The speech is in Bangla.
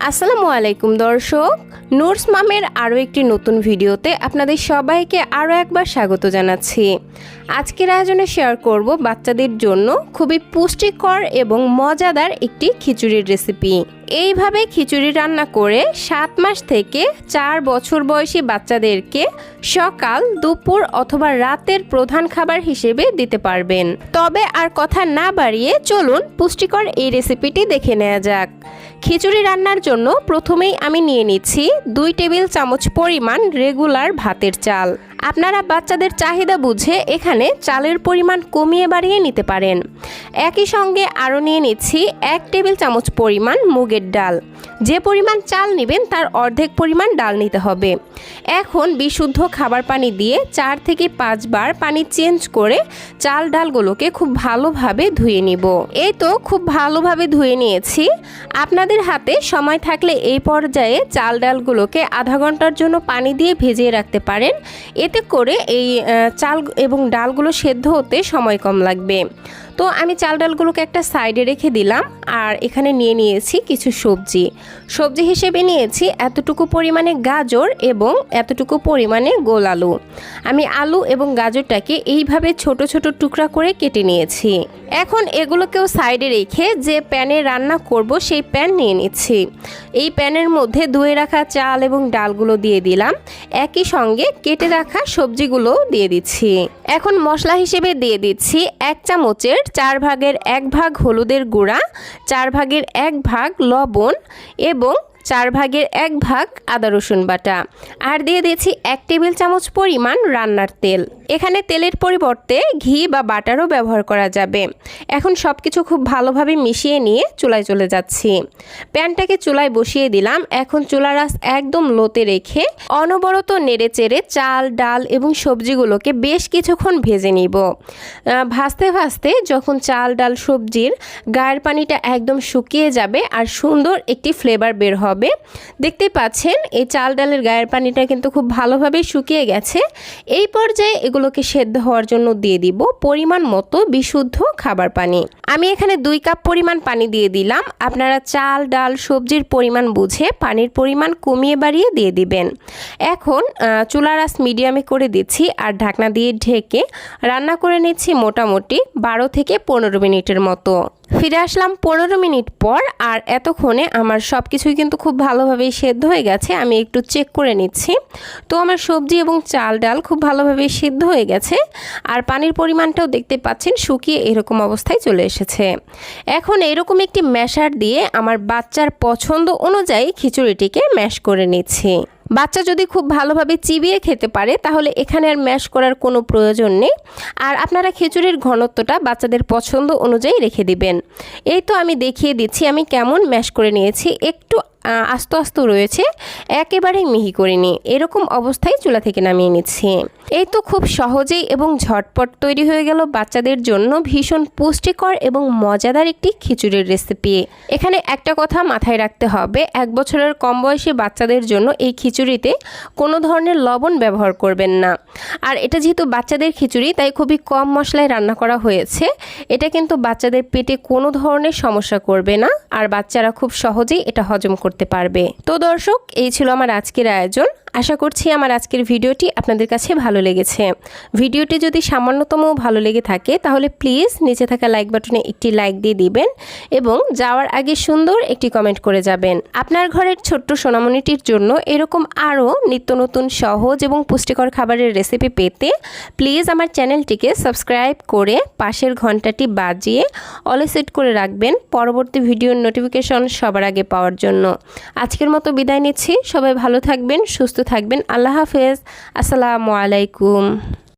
আসসালামু আলাইকুম দর্শক, নূরস মামের আরও একটি নতুন ভিডিওতে আপনাদের সবাইকে আরও একবার স্বাগত জানাচ্ছি। আজকের আয়োজনে শেয়ার করব বাচ্চাদের জন্য খুবই পুষ্টিকর এবং মজাদার একটি খিচুড়ির রেসিপি। এইভাবে খিচুড়ি রান্না করে 7 মাস থেকে 4 বছর বয়সী বাচ্চাদেরকে সকাল, দুপুর অথবা রাতের প্রধান খাবার হিসেবে দিতে পারবেন। তবে আর কথা না বাড়িয়ে চলুন পুষ্টিকর এই রেসিপিটি দেখে নেওয়া যাক। খিচুড়ি রান্নার জন্য প্রথমেই আমি নিয়ে নিচ্ছি 2 টেবিল চামচ পরিমাণ রেগুলার ভাতের চাল। আপনারা বাচ্চাদের চাহিদা বুঝে এখানে চালের পরিমাণ কমিয়ে বাড়িয়ে নিতে পারেন। একই সঙ্গে আরও নিয়ে নিচ্ছি 1 টেবিল চামচ পরিমাণ মুগের ডাল। যে পরিমাণ চাল নেবেন তার অর্ধেক পরিমাণ ডাল নিতে হবে। এখন বিশুদ্ধ খাবার পানি দিয়ে 4 থেকে 5 বার পানি চেঞ্জ করে চাল ডালগুলোকে খুব ভালোভাবে ধুয়ে নিব। এই তো খুব ভালোভাবে ধুয়ে নিয়েছি। আপনাদের হাতে সময় থাকলে এই পর্যায়ে চাল ডালগুলোকে আধা ঘন্টার জন্য পানি দিয়ে ভিজিয়ে রাখতে পারেন। এতে করে এই চাল এবং ডালগুলো সেদ্ধ হতে সময় কম লাগবে। তো আমি চাল ডালগুলোকে একটা সাইডে রেখে দিলাম। আর এখানে নিয়ে নিয়েছি কিছু সবজি হিসেবে নিয়েছি এতটুকু পরিমাণে গাজর এবং এতটুকু পরিমাণে গোল আলু। আমি আলু এবং গাজরটাকে এইভাবে ছোট ছোট টুকরা করে কেটে নিয়েছি। এখন এগুলোকেও সাইডে রেখে যে প্যানে রান্না করব সেই প্যান নিয়ে নিচ্ছি। এই প্যানের মধ্যে ধুয়ে রাখা চাল এবং ডালগুলো দিয়ে দিলাম। একই সঙ্গে কেটে রাখা সবজিগুলো দিয়ে দিচ্ছি। এখন মশলা হিসেবে দিয়ে দিচ্ছি 1 চামচের 4 ভাগের 1 ভাগ হলুদের গুঁড়া, 4 ভাগের 1 ভাগ লবণ এবং 4 ভাগের 1 ভাগ আদা রসুন বাটা। আর দিয়ে দিয়েছি 1 টেবিল চামচ পরিমাণ রান্নার তেল। এখানে তেলের পরিবর্তে ঘি বা বাটারও ব্যবহার করা যাবে। এখন সব কিছু খুব ভালোভাবে মিশিয়ে নিয়ে চুলায় চলে যাচ্ছি। প্যানটাকে চুলায় বসিয়ে দিলাম। এখন চুলার আঁচ একদম লোতে রেখে অনবরত নেড়ে চেড়ে চাল, ডাল এবং সবজিগুলোকে বেশ কিছুক্ষণ ভেজে নিব। ভাজতে ভাজতে যখন চাল, ডাল, সবজির গায়ের পানিটা একদম শুকিয়ে যাবে আর সুন্দর একটি ফ্লেভার বের হবে। দেখতে পাচ্ছেন এই চাল ডালের গায়ের পানিটা কিন্তু খুব ভালোভাবে শুকিয়ে গেছে। এই পর্যায়ে এগুলোকে সেদ্ধ হওয়ার জন্য দিয়ে দিব পরিমাণ মতো বিশুদ্ধ খাবার পানি। আমি এখানে 2 কাপ পরিমাণ পানি দিয়ে দিলাম। আপনারা চাল, ডাল, সবজির পরিমাণ বুঝে পানির পরিমাণ কমিয়ে বাড়িয়ে দিয়ে দিবেন। এখন চুলার আঁচ মিডিয়ামে করে দিচ্ছি আর ঢাকনা দিয়ে ঢেকে রান্না করে নিচ্ছি মোটামুটি 12 থেকে 15 মিনিটের মতো। ফিরে আসলাম 15 মিনিট পর। আর এতক্ষণে আমার সব কিছুই কিন্তু খুব ভালোভাবে সেদ্ধ হয়ে গেছে। আমি একটু চেক করে নিচ্ছি। তো আমার সবজি এবং চাল ডাল খুব ভালোভাবে সেদ্ধ হয়ে গেছে। আর পানির পরিমাণটাও দেখতে পাচ্ছেন শুকিয়ে এরকম অবস্থায় চলে এসেছে। এখন এরকম একটি ম্যাশার দিয়ে আমার বাচ্চার পছন্দ অনুযায়ী খিচুড়িটিকে ম্যাশ করে নিচ্ছি। বাচ্চা যদি খুব ভালোভাবে চিবিয়ে খেতে পারে তাহলে এখানে আর ম্যাশ করার কোনো প্রয়োজন নেই। আর আপনারা খিচুড়ির ঘনত্বটা বাচ্চাদের পছন্দ অনুযায়ী রেখে দিবেন। এই তো আমি দেখিয়ে দিচ্ছি আমি কেমন ম্যাশ করে নিয়েছি। একটু আস্তে আস্তে রয়েছে, একেবারেই মিহি করিনি। এরকম অবস্থায় চুলা থেকে নামিয়ে নিচ্ছি। এই তো খুব সহজেই এবং ঝটপট তৈরি হয়ে গেল বাচ্চাদের জন্য ভীষণ পুষ্টিকর এবং মজাদার একটি খিচুড়ির রেসিপি। এখানে একটা কথা মাথায় রাখতে হবে, 1 বছরের কম বয়সী বাচ্চাদের জন্য এই খিচুড়িতে কোনো ধরনের লবণ ব্যবহার করবেন না। আর এটা যেহেতু বাচ্চাদের খিচুড়ি তাই খুবই কম মশলায় রান্না করা হয়েছে। এটা কিন্তু বাচ্চাদের পেটে কোনো ধরনের সমস্যা করবে না আর বাচ্চারা খুব সহজেই এটা হজম করতে পারবে। তো দর্শক, এই ছিল আমার আজকের আয়োজন। আশা করছি আমার আজকের ভিডিওটি আপনাদের কাছে ভালো লেগেছে। ভিডিওটি যদি সামান্যতম ভালো লেগে থাকে তাহলে প্লিজ নিচে থাকা লাইক বাটনে একটি লাইক দিয়ে দিবেন এবং যাওয়ার আগে সুন্দর একটি কমেন্ট করে যাবেন। আপনার ঘরের ছোট্ট সোনামণিটির জন্য এরকম আরও নিত্য নতুন সহজ এবং পুষ্টিকর খাবারের রেসিপি পেতে প্লিজ আমার চ্যানেলটিকে সাবস্ক্রাইব করে পাশের ঘন্টাটি বাজিয়ে অলে সেট করে রাখবেন পরবর্তী ভিডিওর নোটিফিকেশন সবার আগে পাওয়ার জন্য। আজকের মতো বিদায় নিচ্ছি। সবাই ভালো থাকবেন, সুস্থ থাকবেন। আল্লাহ হাফেজ। আসসালামু আলাইকুম।